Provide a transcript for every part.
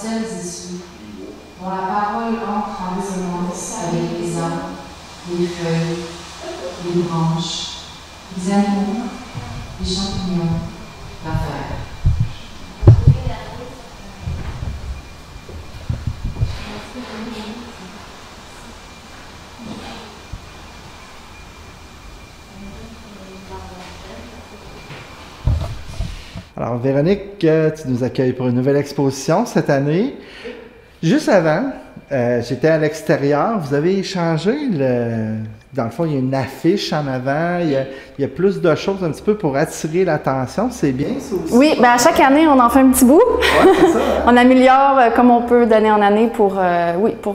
celles et ceux dont la parole entre en résonance avec les arbres, les feuilles, les branches, les animaux, les champignons, la terre. Alors, Véronique, tu nous accueilles pour une nouvelle exposition cette année. Juste avant, j'étais à l'extérieur. Vous avez changé dans le fond, il y a une affiche en avant. Il y a plus de choses un petit peu pour attirer l'attention. C'est bien, ça aussi? Oui, bien à chaque année, on en fait un petit bout. Ouais, c'est ça. On améliore comme on peut d'année en année pour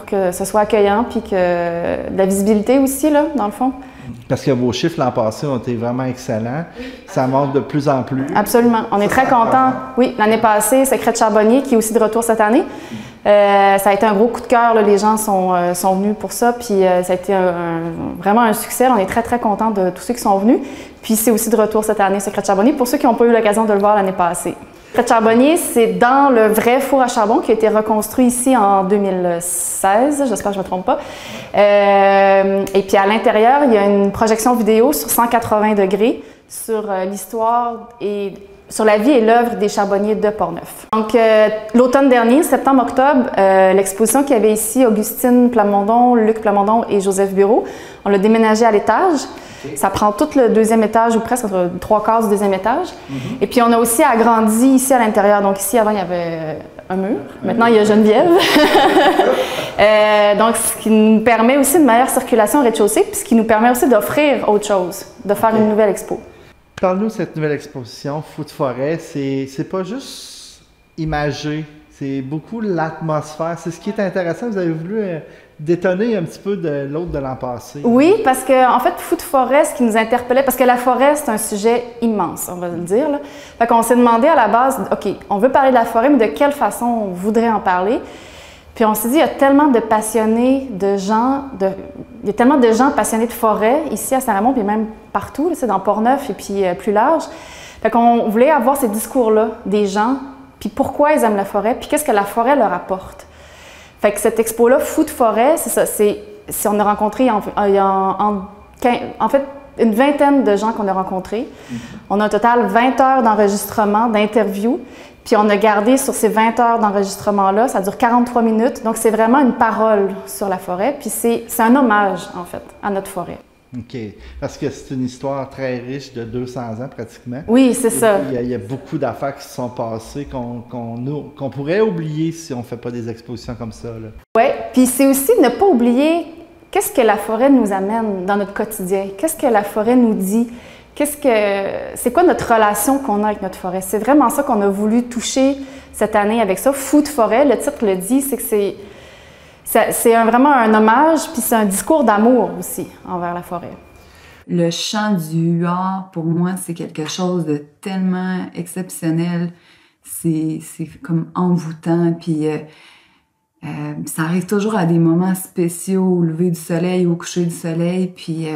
que ce soit accueillant puis que de la visibilité aussi, là, dans le fond. Parce que vos chiffres l'an passé ont été vraiment excellents. Ça monte de plus en plus. Absolument. On est très contents. Oui, l'année passée, Secret Charbonnier, qui est aussi de retour cette année. Ça a été un gros coup de cœur. Là. Les gens sont venus pour ça. Puis ça a été vraiment un succès. On est très, très contents de tous ceux qui sont venus. Puis c'est aussi de retour cette année, Secret Charbonnier, pour ceux qui n'ont pas eu l'occasion de le voir l'année passée. Secret Charbonnier, c'est dans le vrai four à charbon qui a été reconstruit ici en 2016. J'espère que je ne me trompe pas. Et puis à l'intérieur, il y a une projection vidéo sur 180 degrés sur l'histoire et sur la vie et l'œuvre des charbonniers de Portneuf. Donc, l'automne dernier, septembre-octobre, l'exposition qu'il y avait ici, Augustine Plamondon, Luc Plamondon et Joseph Bureau, on l'a déménagé à l'étage. Okay. Ça prend tout le deuxième étage ou presque trois quarts du deuxième étage. Et puis, on a aussi agrandi ici à l'intérieur. Donc, ici, avant, il y avait un mur. Maintenant, il y a Geneviève. Donc, ce qui nous permet aussi une meilleure circulation au rez-de-chaussée, puis ce qui nous permet aussi d'offrir autre chose, de faire une nouvelle expo. Parle-nous de cette nouvelle exposition, Fous de forêt. C'est pas juste imagé, c'est beaucoup l'atmosphère. C'est ce qui est intéressant. Vous avez voulu détonner un petit peu de l'autre de l'an passé. Oui, parce que en fait, Fous de forêt, ce qui nous interpellait, parce que la forêt, c'est un sujet immense, on va le dire. Là. Fait qu'on s'est demandé à la base, OK, on veut parler de la forêt, mais de quelle façon on voudrait en parler? Puis on s'est dit, il y a tellement de passionnés, il y a tellement de gens passionnés de forêt ici à Saint-Raymond, puis même partout, là, dans Portneuf et puis plus large. Fait qu'on voulait avoir ces discours-là des gens, puis pourquoi ils aiment la forêt, puis qu'est-ce que la forêt leur apporte. Fait que cette expo-là, Fous de forêt, c'est ça, on a rencontré en fait une vingtaine de gens qu'on a rencontrés. On a un total 20 heures d'enregistrement, d'interviews. Puis on a gardé sur ces 20 heures d'enregistrement-là, ça dure 43 minutes. Donc c'est vraiment une parole sur la forêt. Puis c'est un hommage, en fait, à notre forêt. OK. Parce que c'est une histoire très riche de 200 ans pratiquement. Oui, c'est ça. Il y a beaucoup d'affaires qui se sont passées qu'on pourrait oublier si on ne fait pas des expositions comme ça. Oui, puis c'est aussi ne pas oublier qu'est-ce que la forêt nous amène dans notre quotidien. Qu'est-ce que la forêt nous dit? C'est quoi notre relation qu'on a avec notre forêt? C'est vraiment ça qu'on a voulu toucher cette année avec ça. Fous de forêt, le titre le dit, c'est que c'est vraiment un hommage, puis c'est un discours d'amour aussi envers la forêt. Le chant du huard, pour moi, c'est quelque chose de tellement exceptionnel. C'est comme envoûtant, puis ça arrive toujours à des moments spéciaux, au lever du soleil, au coucher du soleil, puis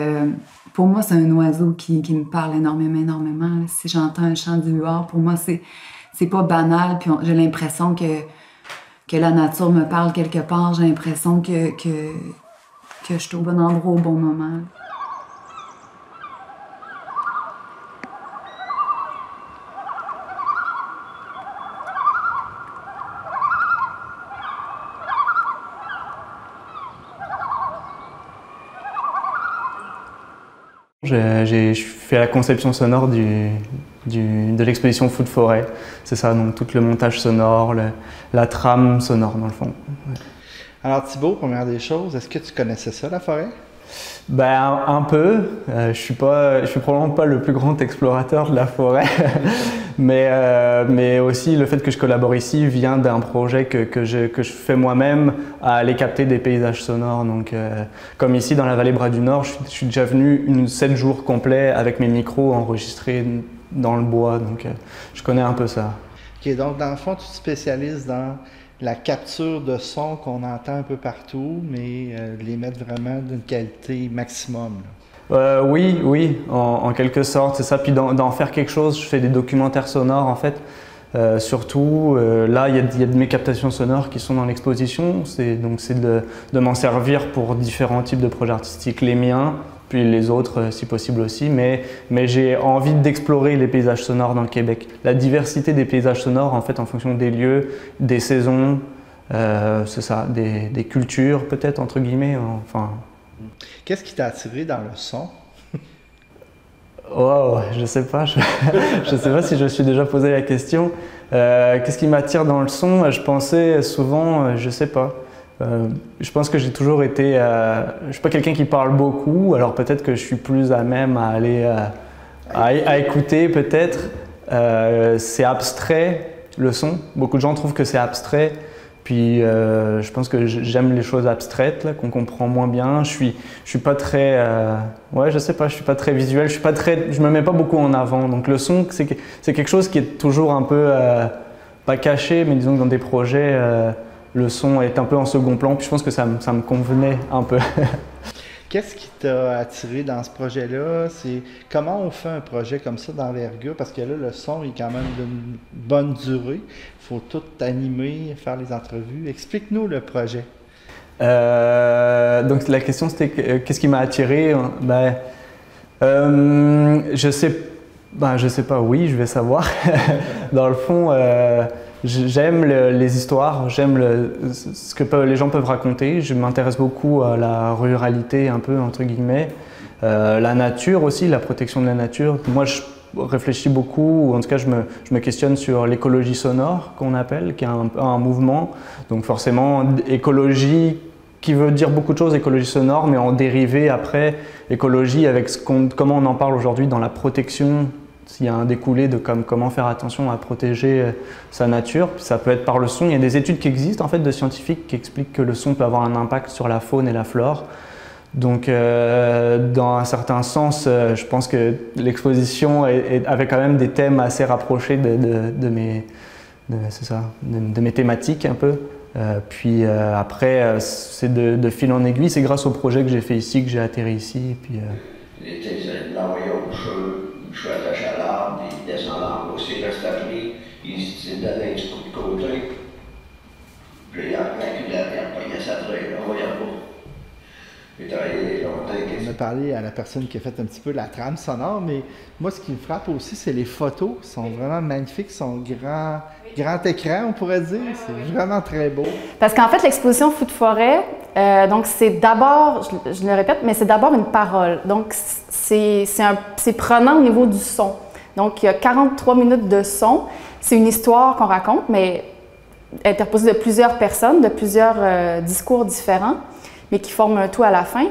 pour moi, c'est un oiseau qui me parle énormément. Si j'entends un chant du huard, pour moi, c'est pas banal, puis j'ai l'impression que la nature me parle quelque part. J'ai l'impression que je suis au bon endroit au bon moment. J'ai fait la conception sonore de l'exposition Fous de forêt. C'est ça, donc tout le montage sonore, la trame sonore dans le fond. Ouais. Alors Thibaut, première des choses, est-ce que tu connaissais ça, la forêt? Ben, un peu. Je suis probablement pas le plus grand explorateur de la forêt, mais aussi le fait que je collabore ici vient d'un projet que je fais moi-même à aller capter des paysages sonores. Donc, comme ici dans la vallée Bras du Nord, je suis déjà venu 7 jours complets avec mes micros enregistrés dans le bois, donc je connais un peu ça. Ok, donc dans le fond, tu te spécialises dans la capture de sons qu'on entend un peu partout, mais de les mettre vraiment d'une qualité maximum. Oui, en quelque sorte, c'est ça. Puis d'en faire quelque chose, je fais des documentaires sonores en fait. Surtout, là, il y a de mes captations sonores qui sont dans l'exposition. Donc c'est de m'en servir pour différents types de projets artistiques, les miens, puis les autres si possible aussi. Mais j'ai envie d'explorer les paysages sonores dans le Québec. La diversité des paysages sonores, en fait, en fonction des lieux, des saisons, c'est ça, des cultures peut-être, entre guillemets. Enfin. Qu'est-ce qui t'a attiré dans le son? Wow, je sais pas, je sais pas si je me suis déjà posé la question. Qu'est-ce qui m'attire dans le son? Je pensais souvent, je sais pas. Je pense que j'ai toujours été, je suis pas quelqu'un qui parle beaucoup, alors peut-être que je suis plus à même à aller à écouter peut-être. C'est abstrait le son. Beaucoup de gens trouvent que c'est abstrait. Puis je pense que j'aime les choses abstraites là, qu'on comprend moins bien. Je suis pas très, ouais, je sais pas, je suis pas très visuel. Je me mets pas beaucoup en avant. Donc le son, c'est quelque chose qui est toujours un peu pas caché, mais disons que dans des projets, le son est un peu en second plan. Puis je pense que ça me convenait un peu. Qu'est-ce qui t'a attiré dans ce projet-là? C'est comment on fait un projet comme ça d'envergure? Parce que là, le son est quand même d'une bonne durée. Il faut tout animer, faire les entrevues. Explique-nous le projet. Donc la question c'était qu'est-ce qui m'a attiré? Je sais pas. Oui, je vais savoir. Dans le fond. J'aime les histoires, j'aime ce que les gens peuvent raconter. Je m'intéresse beaucoup à la ruralité, un peu, entre guillemets. La nature aussi, la protection de la nature. Moi, je réfléchis beaucoup, ou en tout cas, je me questionne sur l'écologie sonore, qu'on appelle, qui est un mouvement. Donc forcément, écologie, qui veut dire beaucoup de choses, écologie sonore, mais en dérivé après, écologie avec comment on en parle aujourd'hui dans la protection. S'il y a un découlé de comment faire attention à protéger sa nature, ça peut être par le son. Il y a des études qui existent en fait de scientifiques qui expliquent que le son peut avoir un impact sur la faune et la flore. Donc, dans un certain sens, je pense que l'exposition avait quand même des thèmes assez rapprochés de mes thématiques un peu. Puis après, c'est de fil en aiguille. C'est grâce au projet que j'ai fait ici que j'ai atterri ici. Et puis, je suis attaché à l'arbre, il descend l'arbre aussi, il reste appelé, il se donne un petit coup de côté. Puis il y a un cul de la terre, il y a sa traîne, on va y avoir. J'ai travaillé longtemps. On a parlé à la personne qui a fait un petit peu la trame sonore, mais moi, ce qui me frappe aussi, c'est les photos. Elles sont vraiment magnifiques, sont grand écran, on pourrait dire. C'est vraiment très beau. Parce qu'en fait, l'exposition Feux de forêt, donc c'est d'abord, je le répète, mais c'est d'abord une parole. Donc, c'est prenant au niveau du son. Donc, il y a 43 minutes de son. C'est une histoire qu'on raconte, mais interposée de plusieurs personnes, de plusieurs discours différents, mais qui forment un tout à la fin.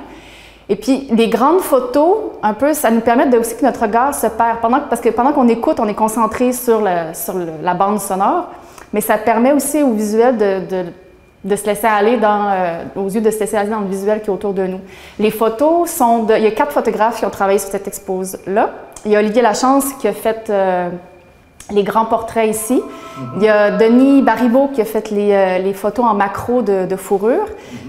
Et puis, les grandes photos, un peu, ça nous permet aussi que notre regard se perd. Parce que pendant qu'on écoute, on est concentré sur la bande sonore, mais ça permet aussi au visuel de se laisser aller aux yeux de se laisser aller dans le visuel qui est autour de nous. Les photos sont il y a 4 photographes qui ont travaillé sur cette expose-là. Il y a Olivier Lachance qui a fait les grands portraits ici. Il y a Denis Baribeau qui a fait les photos en macro de fourrure.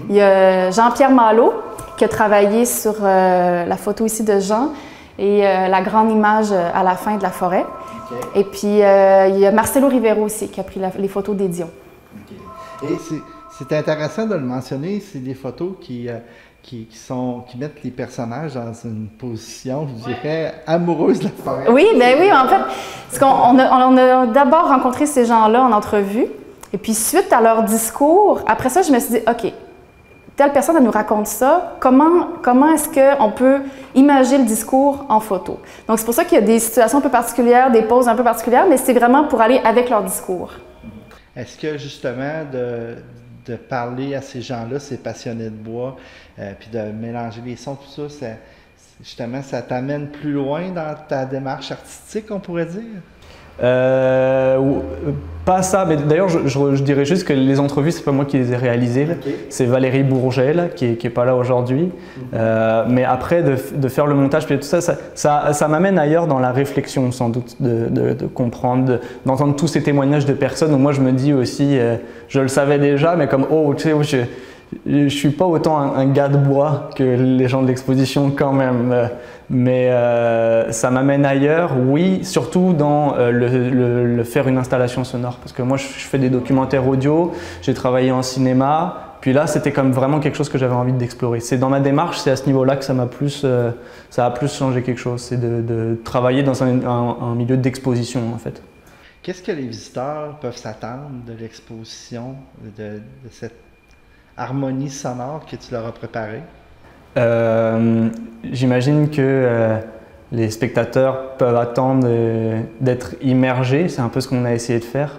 Il y a Jean-Pierre Malo qui a travaillé sur la photo ici de Jean et la grande image à la fin de la forêt. Okay. Et puis, il y a Marcelo Rivero aussi qui a pris les photos d'Édion. Okay. Et c'est intéressant de le mentionner, c'est des photos qui mettent les personnages dans une position, je dirais, amoureuse de la forêt. Oui, bien oui, en fait, parce qu'on a d'abord rencontré ces gens-là en entrevue, et puis suite à leur discours, après ça, je me suis dit, OK, telle personne, elle nous raconte ça, comment est-ce qu'on peut imaginer le discours en photo? Donc, c'est pour ça qu'il y a des situations un peu particulières, des poses un peu particulières, mais c'est vraiment pour aller avec leur discours. Est-ce que, justement, de parler à ces gens-là, ces passionnés de bois, puis de mélanger les sons, tout ça, justement, ça t'amène plus loin dans ta démarche artistique, on pourrait dire? Pas ça, mais d'ailleurs je dirais juste que les entrevues, c'est pas moi qui les ai réalisées. Okay. C'est Valérie Bourget qui est pas là aujourd'hui. Mais après de faire le montage, puis tout ça m'amène ailleurs dans la réflexion sans doute, de comprendre, d'entendre tous ces témoignages de personnes où moi je me dis aussi, je le savais déjà, mais comme tu sais, Je suis pas autant un gars de bois que les gens de l'exposition quand même, mais ça m'amène ailleurs, oui, surtout dans le faire une installation sonore, parce que moi je fais des documentaires audio, j'ai travaillé en cinéma, puis là c'était comme vraiment quelque chose que j'avais envie d'explorer. C'est dans ma démarche, c'est à ce niveau-là que ça a plus changé quelque chose, c'est de travailler dans un milieu d'exposition en fait. Qu'est-ce que les visiteurs peuvent s'attendre de l'exposition, de cette harmonie sonore que tu leur as préparée? J'imagine que les spectateurs peuvent attendre d'être immergés, c'est un peu ce qu'on a essayé de faire,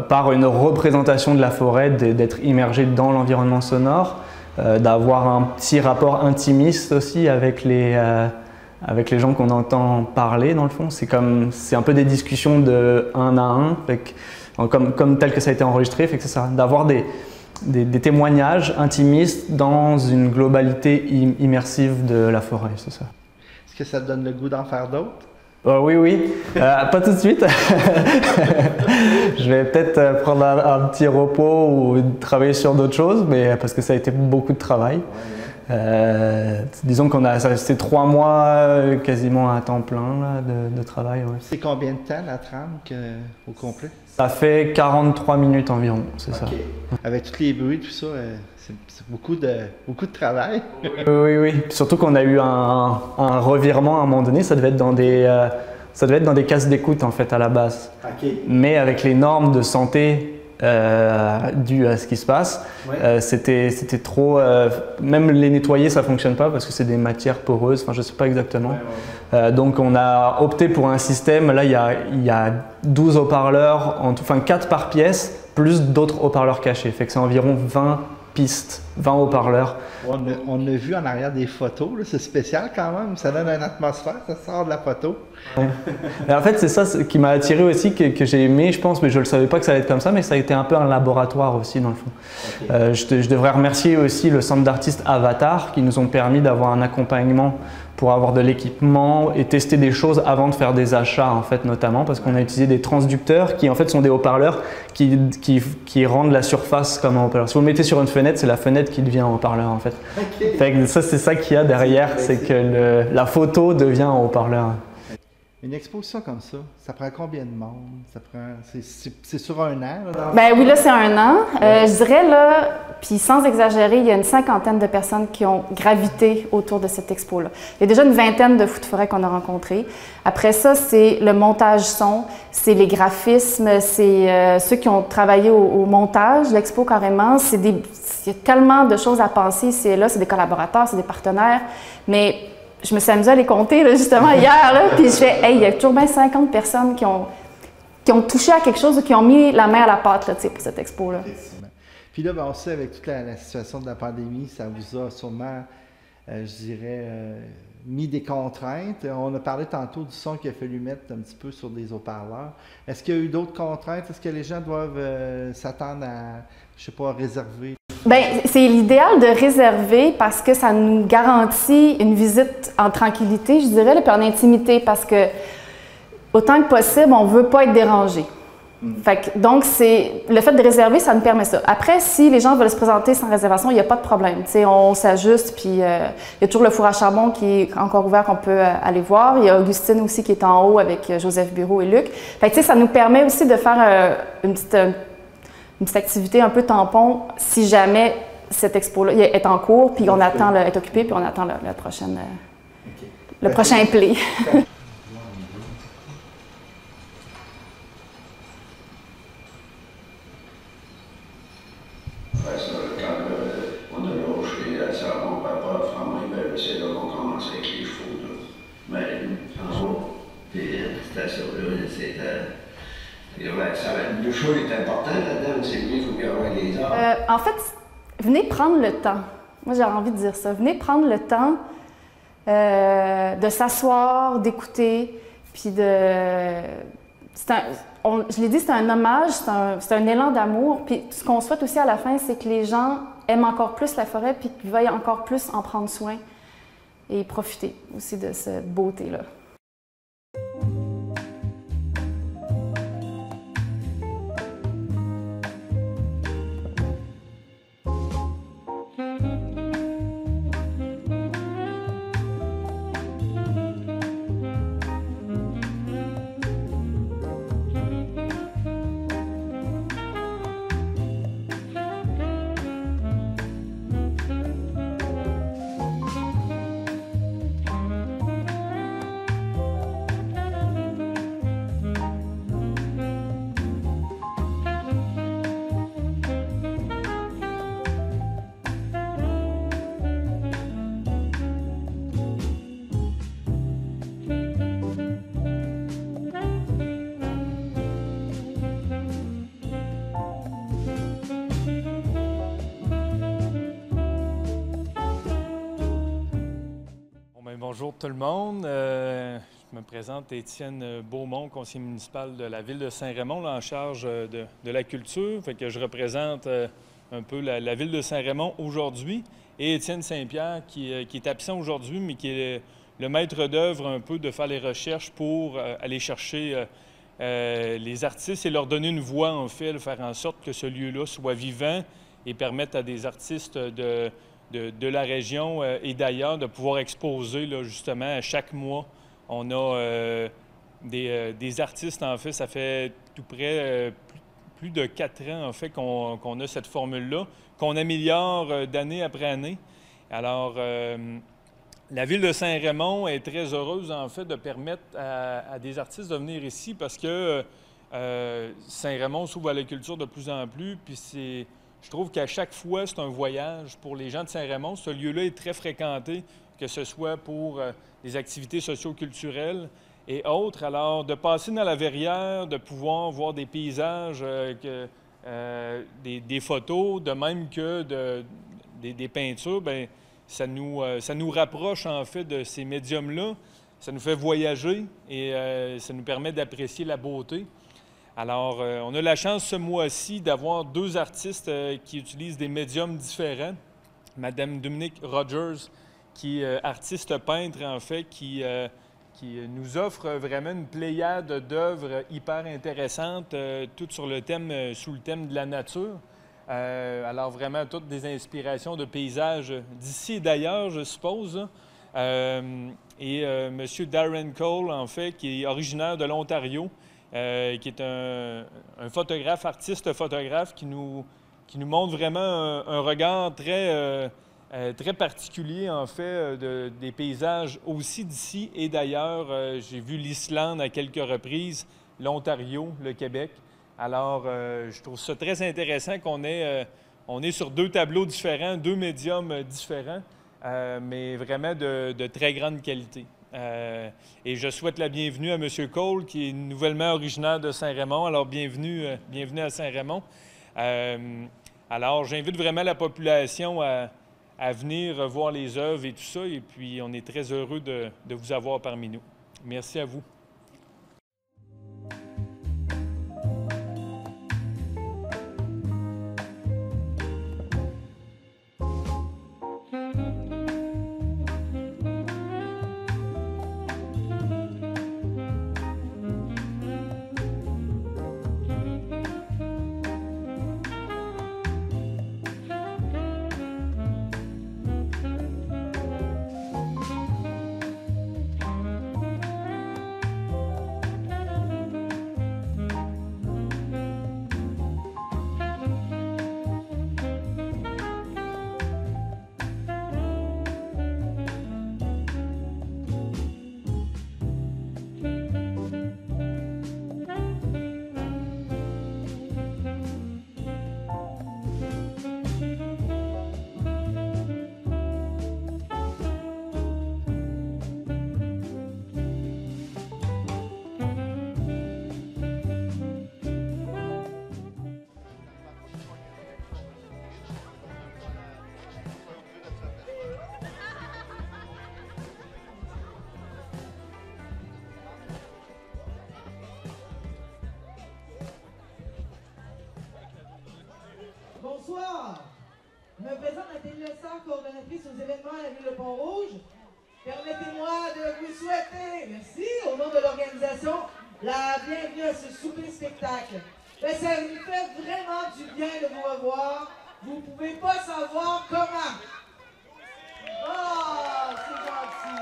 par une représentation de la forêt, d'être immergé dans l'environnement sonore, d'avoir un petit rapport intimiste aussi avec les gens qu'on entend parler dans le fond. C'est un peu des discussions de un à un, comme tel que ça a été enregistré, fait que c'est ça, d'avoir des témoignages intimistes dans une globalité immersive de la forêt, c'est ça. Est-ce que ça te donne le goût d'en faire d'autres? Oui. Pas tout de suite. Je vais peut-être prendre un petit repos ou travailler sur d'autres choses, mais parce que ça a été beaucoup de travail. Disons c'est 3 mois quasiment à temps plein là, de travail. Ouais. C'est combien de temps la trame au complet? Ça fait 43 minutes environ, c'est ça. Avec tous les bruits, tout ça, c'est beaucoup de travail. Oui. Surtout qu'on a eu un revirement à un moment donné, ça devait être dans des cases d'écoute en fait à la base. Mais avec les normes de santé dû à ce qui se passe. Ouais. C'était trop... même les nettoyer, ça ne fonctionne pas parce que c'est des matières poreuses, enfin je ne sais pas exactement. Ouais. Donc on a opté pour un système, là il y a 12 haut-parleurs, enfin 4 par pièce, plus d'autres haut-parleurs cachés. Fait que c'est environ 20 pistes, 20 haut-parleurs. On a vu en arrière des photos, c'est spécial quand même, ça donne une atmosphère, ça sort de la photo. Ouais. En fait, c'est ça qui m'a attiré aussi, que j'ai aimé, je pense, mais je ne le savais pas que ça allait être comme ça, mais ça a été un peu un laboratoire aussi dans le fond. Okay. Je devrais remercier aussi le centre d'artistes Avatar qui nous ont permis d'avoir un accompagnement pour avoir de l'équipement et tester des choses avant de faire des achats en fait, notamment parce qu'on a utilisé des transducteurs qui en fait sont des haut-parleurs qui rendent la surface comme un haut-parleur. Si vous le mettez sur une fenêtre, c'est la fenêtre qui devient un haut-parleur en fait. Okay. Fait que ça, c'est ça qu'il y a derrière, c'est que la photo devient un haut-parleur. Une exposition comme ça prend combien de monde? C'est sur un an? Là, ben oui, là, c'est un an. Je dirais, là, puis sans exagérer, il y a une 50aine de personnes qui ont gravité autour de cette expo-là. Il y a déjà une 20aine de fous de forêt qu'on a rencontrés. Après ça, c'est le montage son, c'est les graphismes, c'est ceux qui ont travaillé au montage, l'expo carrément. Il y a tellement de choses à penser ici et là. C'est des collaborateurs, c'est des partenaires, mais... Je me suis amusée à les compter là, justement hier, là, puis je fais, hey, il y a toujours bien 50 personnes qui ont touché à quelque chose ou qui ont mis la main à la pâte là, pour cette expo-là. Puis là, ben, on sait, avec toute la situation de la pandémie, ça vous a sûrement, je dirais, mis des contraintes. On a parlé tantôt du son qu'il a fallu mettre un petit peu sur des haut-parleurs. Est-ce qu'il y a eu d'autres contraintes? Est-ce que les gens doivent s'attendre à, je sais pas, réserver? Bien, c'est l'idéal de réserver parce que ça nous garantit une visite en tranquillité, je dirais, puis en intimité, parce que autant que possible, on ne veut pas être dérangé. Fait que, donc, le fait de réserver, ça nous permet ça. Après, si les gens veulent se présenter sans réservation, il n'y a pas de problème. T'sais, on s'ajuste, puis il y a toujours le four à charbon qui est encore ouvert, qu'on peut aller voir. Il y a Augustine aussi qui est en haut avec Joseph Bureau et Luc. Fait que, ça nous permet aussi de faire une petite activité un peu tampon si jamais cette expo-là est en cours, puis on attend, est occupé, puis on attend le prochain play. On a lâché à ça, mon papa, c'est là qu'on commence avec les chevaux. Mais en haut, c'était ça, le choix est important là-dedans, c'est lui, il faut bien avoir les heures. En fait, venez prendre le temps. Moi, j'ai envie de dire ça. Venez prendre le temps de s'asseoir, d'écouter, puis je l'ai dit, c'est un hommage, c'est un élan d'amour. Puis ce qu'on souhaite aussi à la fin, c'est que les gens aiment encore plus la forêt, puis qu'ils veuillent encore plus en prendre soin et profiter aussi de cette beauté-là. Bonjour tout le monde. Je me présente Étienne Beaumont, conseiller municipal de la ville de Saint-Raymond, en charge de la culture. Fait que je représente un peu la ville de Saint-Raymond aujourd'hui. Et Étienne Saint-Pierre, qui est absent aujourd'hui, mais qui est le maître d'œuvre un peu de faire les recherches pour aller chercher les artistes et leur donner une voix, en fait, de faire en sorte que ce lieu-là soit vivant et permette à des artistes de la région et d'ailleurs de pouvoir exposer, là, justement, à chaque mois. On a des artistes, en fait, ça fait tout près plus de 4 ans, en fait, qu'on a cette formule-là, qu'on améliore d'année après année. Alors, la ville de Saint-Raymond est très heureuse, en fait, de permettre à des artistes de venir ici parce que Saint-Raymond s'ouvre à la culture de plus en plus, puis je trouve qu'à chaque fois, c'est un voyage pour les gens de Saint-Raymond. Ce lieu-là est très fréquenté, que ce soit pour des activités socio-culturelles et autres. Alors, de passer dans la verrière, de pouvoir voir des paysages, des photos, de même que des peintures, bien, ça nous rapproche, en fait, de ces médiums-là. Ça nous fait voyager et ça nous permet d'apprécier la beauté. Alors, on a la chance ce mois-ci d'avoir 2 artistes qui utilisent des médiums différents. Madame Dominique Rogers, qui est artiste peintre, en fait, qui nous offre vraiment une pléiade d'œuvres hyper intéressantes, toutes sous le thème de la nature. Alors, vraiment, toutes des inspirations de paysages d'ici et d'ailleurs, je suppose. Et M. Darren Cole, en fait, qui est originaire de l'Ontario, qui est un photographe, artiste-photographe, qui nous montre vraiment un regard très particulier, en fait, des paysages aussi d'ici et d'ailleurs. J'ai vu l'Islande à quelques reprises, l'Ontario, le Québec. Alors, je trouve ça très intéressant qu'on est sur 2 tableaux différents, 2 médiums différents, mais vraiment de très grande qualité. Et je souhaite la bienvenue à M. Cole, qui est nouvellement originaire de Saint-Raymond. Alors, bienvenue à Saint-Raymond. Alors, j'invite vraiment la population à venir voir les œuvres et tout ça. Et puis, on est très heureux de vous avoir parmi nous. Merci à vous. Bonsoir. Je me présente Nathalie Lessard, coordonnatrice aux événements à la ville de Pont-Rouge. Permettez-moi de vous souhaiter, merci, au nom de l'organisation, la bienvenue à ce souper-spectacle. Ben, ça nous fait vraiment du bien de vous revoir. Vous ne pouvez pas savoir comment. Oh, c'est gentil.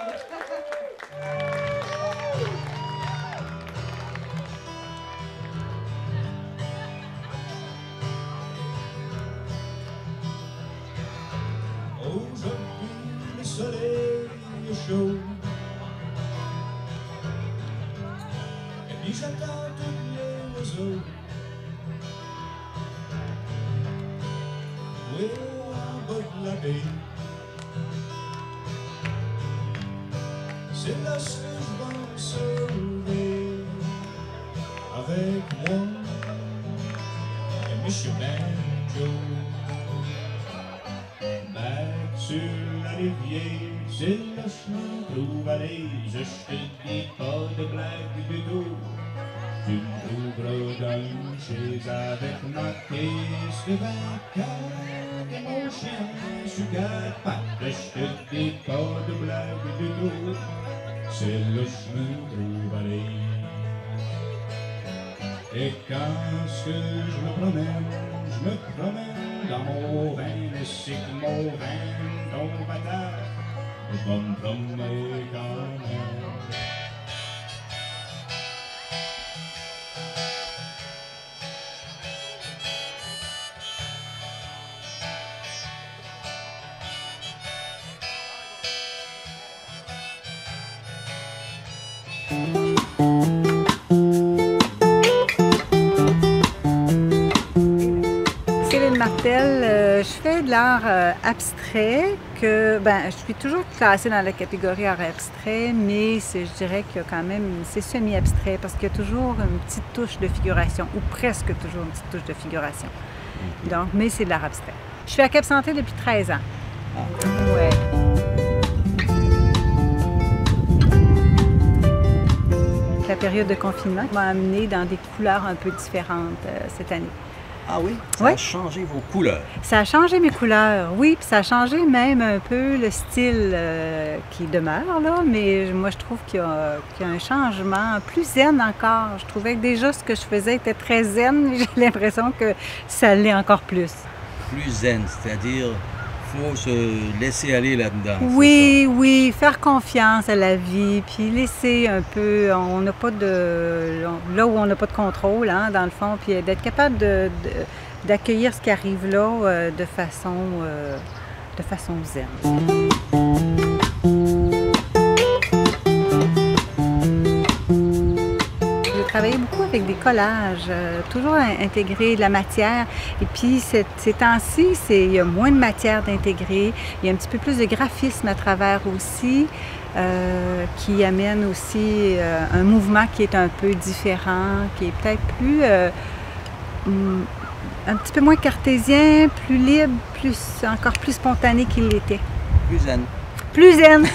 Aujourd'hui, le soleil est chaud. Et puis j'attends tous les oiseaux. Oui, en bas de la baie. C'est là ce que je vais me sauver avec moi et Monsieur Banjo. Max sur la rivière, c'est le chemin trouve à l'aise, je te dis pas de blague du tout. Tu me trouveras dans une chaise avec ma caisse de 24 et mon chien sur 4 pattes, je te dis pas de blague du tout. C'est le chemin trouve à l'aise. Et quand je me promène dans mon vin, le cycle mon vin, ton bâtard, je vais me promener quand même. Je fais de l'art abstrait, je suis toujours classée dans la catégorie art abstrait, mais je dirais qu'il y a quand même, c'est semi-abstrait parce qu'il y a toujours une petite touche de figuration, ou presque toujours une petite touche de figuration. Donc, mais c'est de l'art abstrait. Je suis à Cap-Santé depuis 13 ans. Ouais. La période de confinement m'a amenée dans des couleurs un peu différentes cette année. Ah oui? Ça a changé vos couleurs? Ça a changé mes couleurs, oui. Puis ça a changé même un peu le style qui demeure, là. Mais moi, je trouve qu'il y a un changement plus zen encore. Je trouvais que déjà, ce que je faisais était très zen. J'ai l'impression que ça l'est encore plus. Plus zen, c'est-à-dire faut se laisser aller là-dedans. Oui, oui, faire confiance à la vie, puis laisser un peu, on n'a pas de, là où on n'a pas de contrôle, hein, dans le fond, puis d'être capable d'accueillir ce qui arrive là de façon zen. J'ai travaillé beaucoup avec des collages, toujours intégrer de la matière. Et puis, ces temps-ci, il y a moins de matière d'intégrer. Il y a un petit peu plus de graphisme à travers aussi, qui amène aussi un mouvement qui est un peu différent, qui est peut-être plus, un petit peu moins cartésien, plus libre, encore plus spontané qu'il l'était. Plus zen. Plus zen!